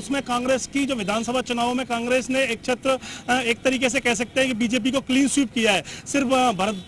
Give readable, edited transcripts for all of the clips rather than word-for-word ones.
उसमें कांग्रेस की जो विधानसभा चुनावों में कांग्रेस ने एक तरीके से कह सकते हैं कि बीजेपी को क्लीन स्वीप किया है। सिर्फ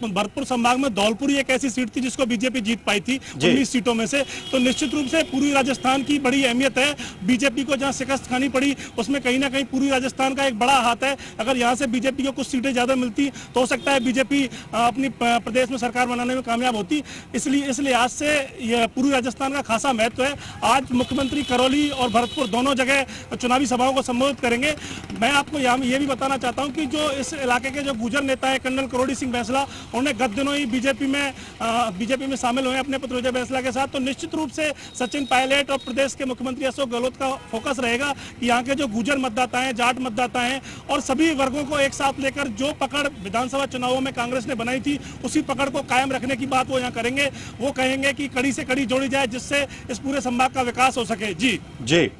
भरतपुर संभाग में धौलपुर एक ऐसी सीट थी जिसको बीजेपी जीत पाई थी 19 सीटों में से। तो निश्चित रूप से पूर्वी राजस्थान की बड़ी अहमियत है। बीजेपी को जहां शिकस्त खानी पड़ी उसमें कहीं ना कहीं पूर्वी राजस्थान का एक बड़ा हाथ है। अगर यहां से बीजेपी को कुछ सीटें ज्यादा मिलती तो हो सकता है बीजेपी अपनी प्रदेश में सरकार बनाने में कामयाब होती। इसलिए इस लिहाज से यह पूर्वी राजस्थान का खासा महत्व है। आज मुख्यमंत्री करौली और भरतपुर दोनों जगह चुनावी सभाओं को संबोधित करेंगे। मैं आपको यहाँ ये भी बताना चाहता हूँ कि जो इस इलाके के जो गुर्जर नेता है कर्नल करोड़ी सिंह बैंसला, उन्होंने गत दिनों ही बीजेपी में शामिल हुए अपने पुत्र विजय बैंसला के साथ। तो निश्चित रूप से सचिन पायलट और प्रदेश के मुख्यमंत्री अशोक गहलोत का फोकस रहेगा कि यहाँ के जो गुर्जर मतदाता हैं, जाट मतदाता हैं और सभी वर्गों को एक साथ लेकर जो पकड़ विधानसभा चुनावों में कांग्रेस ने बनाई थी उसी पकड़ को कायम रखने की बात वो यहाँ करेंगे। वो कहेंगे कि कड़ी से कड़ी जोड़ी जाए जिससे इस पूरे संभाग का विकास हो सके। जी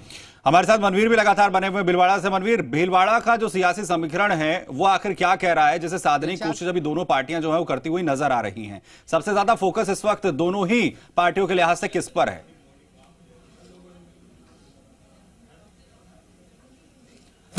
हमारे साथ मनवीर भी लगातार बने हुए भीलवाड़ा से। मनवीर, भीलवाड़ा का जो सियासी समीकरण है वो आखिर क्या कह रहा है? जैसे साधनिक कोशिश अभी दोनों पार्टियां जो है वो करती हुई नजर आ रही हैं। सबसे ज्यादा फोकस इस वक्त दोनों ही पार्टियों के लिहाज से किस पर है?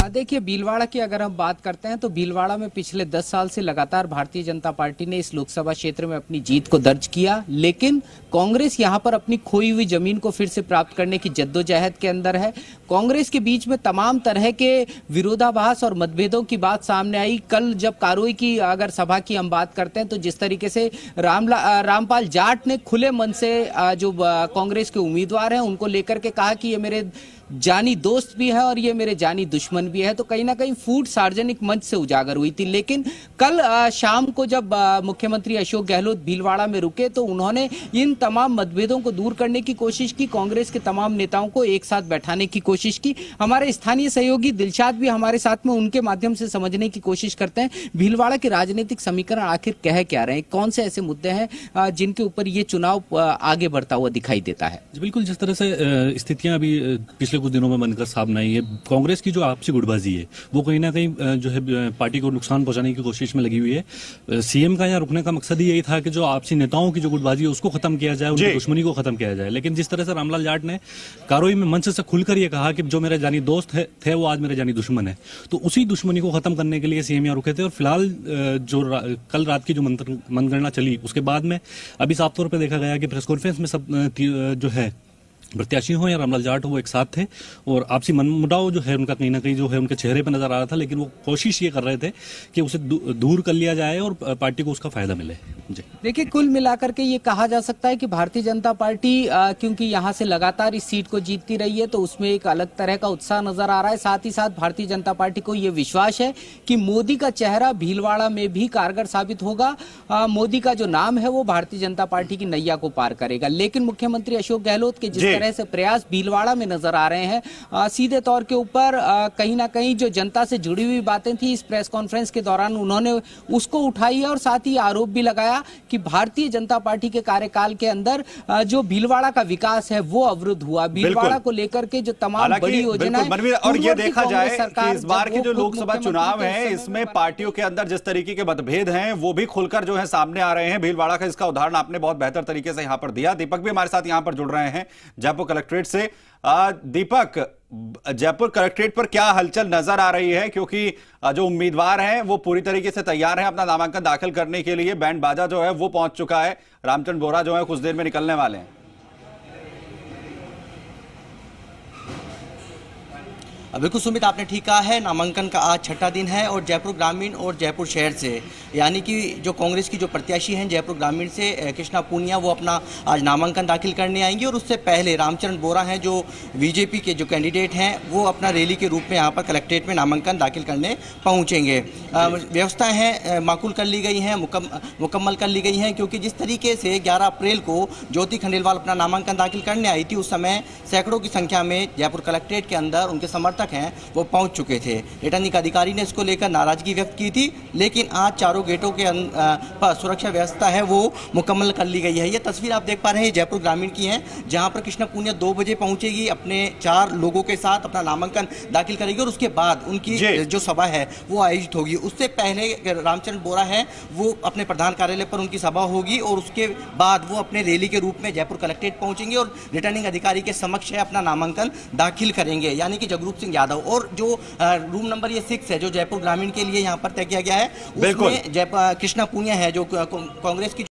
देखिए, भीलवाड़ा की अगर हम बात करते हैं तो भीलवाड़ा में पिछले 10 साल से लगातार भारतीय जनता पार्टी ने इस लोकसभा क्षेत्र में अपनी जीत को दर्ज किया, लेकिन कांग्रेस यहां पर अपनी खोई हुई जमीन को फिर से प्राप्त करने की जद्दोजहद के अंदर है। कांग्रेस के बीच में तमाम तरह के विरोधाभास और मतभेदों की बात सामने आई। कल जब कारोई की अगर सभा की हम बात करते हैं तो जिस तरीके से रामपाल जाट ने खुले मन से जो कांग्रेस के उम्मीदवार हैं उनको लेकर के कहा कि ये मेरे जानी दोस्त भी है और ये मेरे जानी दुश्मन भी है, तो कहीं ना कहीं फूट सार्वजनिक मंच से उजागर हुई थी। लेकिन कल शाम को जब मुख्यमंत्री अशोक गहलोत भीलवाड़ा में रुके तो उन्होंने इन तमाम मतभेदों को दूर करने की कोशिश की, कांग्रेस के तमाम नेताओं को एक साथ बैठाने की कोशिश की। हमारे स्थानीय सहयोगी दिलशाद भी हमारे साथ में, उनके माध्यम से समझने की कोशिश करते हैं भीलवाड़ा के राजनीतिक समीकरण आखिर कह क्या रहे हैं, कौन से ऐसे मुद्दे हैं जिनके ऊपर ये चुनाव आगे बढ़ता हुआ दिखाई देता है। बिल्कुल, जिस तरह से स्थितियां अभी पिछले कुछ दिनों में बनकर सामने आई है, कांग्रेस की जो आपसी गुटबाजी है वो कहीं ना कहीं जो है पार्टी को नुकसान पहुंचाने की कोशिश में लगी हुई है। सीएम का यहाँ रुकने का मकसद ही यही था कि जो आपसी नेताओं की जो गुटबाजी है उसको खत्म किया जाए, उनकी दुश्मनी को खत्म किया जाए। लेकिन जिस तरह से रामलाल जाट ने कारोई में मंच से खुलकर ये कहा कि जो मेरे जानी दोस्त थे वो आज मेरे जानी दुश्मन है, तो उसी दुश्मनी को खत्म करने के लिए सीएम यहाँ रुके थे। और फिलहाल जो कल रात की जो मनगणना चली उसके बाद में अभी साफ तौर पर देखा गया कि प्रेस कॉन्फ्रेंस में सब जो है प्रत्याशी हो या रामलाल जाट हो वो एक साथ थे और आपसी मनमुटाव जो है उनका कहीं ना कहीं जो है उनके चेहरे पर नजर आ रहा था। लेकिन वो कोशिश ये कर रहे थे कि उसे दूर कर लिया जाए और पार्टी को उसका फायदा मिले। जी देखिए, कुल मिलाकर के ये कहा जा सकता है कि भारतीय जनता पार्टी क्योंकि यहां से लगातार इस सीट को जीतती रही है तो उसमें एक अलग तरह का उत्साह नजर आ रहा है। साथ ही साथ भारतीय जनता पार्टी को ये विश्वास है कि मोदी का चेहरा भीलवाड़ा में भी कारगर साबित होगा। मोदी का जो नाम है वो भारतीय जनता पार्टी की नैया को पार करेगा। लेकिन मुख्यमंत्री अशोक गहलोत के जिस से प्रयास भीलवाड़ा में नजर आ रहे हैं, सीधे तौर के ऊपर कहीं ना कहीं जो जनता से जुड़ी हुई बातें थी इस प्रेस कॉन्फ्रेंस के दौरान उन्होंने उसको उठाई है और साथ ही आरोप भी लगाया कि भारतीय जनता पार्टी के कार्यकाल के अंदर जो भीलवाड़ा का विकास है वो अवरुद्ध हुआ। भीलवाड़ा को लेकर के जो तमाम बड़ी योजनाएं, और ये देखा जाए कि इस बार के जो लोकसभा चुनाव है इसमें पार्टियों के अंदर जिस तरीके के मतभेद हैं वो भी खुलकर जो है सामने आ रहे हैं। भीलवाड़ा का इसका उदाहरण आपने बहुत बेहतर तरीके से यहां पर दिया। दीपक भी हमारे साथ यहां पर जुड़ रहे हैं जयपुर कलेक्ट्रेट से। दीपक, जयपुर कलेक्ट्रेट पर क्या हलचल नजर आ रही है? क्योंकि जो उम्मीदवार हैं वो पूरी तरीके से तैयार हैं अपना नामांकन दाखिल करने के लिए। बैंड बाजा जो है वो पहुंच चुका है। रामचंद्र बोरा जो है कुछ देर में निकलने वाले हैं। बिल्कुल सुमित, आपने ठीक कहा है। नामांकन का आज छठा दिन है और जयपुर ग्रामीण और जयपुर शहर से यानी कि जो कांग्रेस की जो प्रत्याशी हैं जयपुर ग्रामीण से कृष्णा पूनिया वो अपना आज नामांकन दाखिल करने आएंगे। और उससे पहले रामचरण बोरा हैं जो बीजेपी के जो कैंडिडेट हैं वो अपना रैली के रूप में यहाँ पर कलेक्ट्रेट में नामांकन दाखिल करने पहुँचेंगे। व्यवस्थाएँ हैं माकूल कर ली गई हैं, मुकम्मल कर ली गई हैं, क्योंकि जिस तरीके से 11 अप्रैल को ज्योति खंडेलवाल अपना नामांकन दाखिल करने आई थी उस समय सैकड़ों की संख्या में जयपुर कलेक्ट्रेट के अंदर उनके समर्थक तक हैं वो पहुंच चुके थे। रिटर्निंग अधिकारी ने इसको लेकर नाराजगी व्यक्त की थी, लेकिन आज चारों गेटों के पर सुरक्षा व्यवस्था है वो मुकम्मल कर ली गई है। ये तस्वीर आप देख पा रहे हैं जयपुर ग्रामीण की है, जहां पर कृष्णा पूनिया 2 बजे पहुंचेगी, अपने 4 लोगों के साथ अपना नामांकन दाखिल करेगी और उसके बाद उनकी जो सभा है वो आयोजित होगी। उससे पहले रामचंद्र बोरा है वो अपने प्रधान कार्यालय पर उनकी सभा होगी और उसके बाद वो अपने रैली के रूप में जयपुर कलेक्ट्रेट पहुंचेंगे और रिटर्निंग अधिकारी के समक्ष है अपना नामांकन दाखिल करेंगे, यानी कि जगरूप सिंह यादव। और जो रूम नंबर ये 6 है जो जयपुर ग्रामीण के लिए यहाँ पर तय किया गया है, उसमें कृष्णा पूनिया है जो कांग्रेस की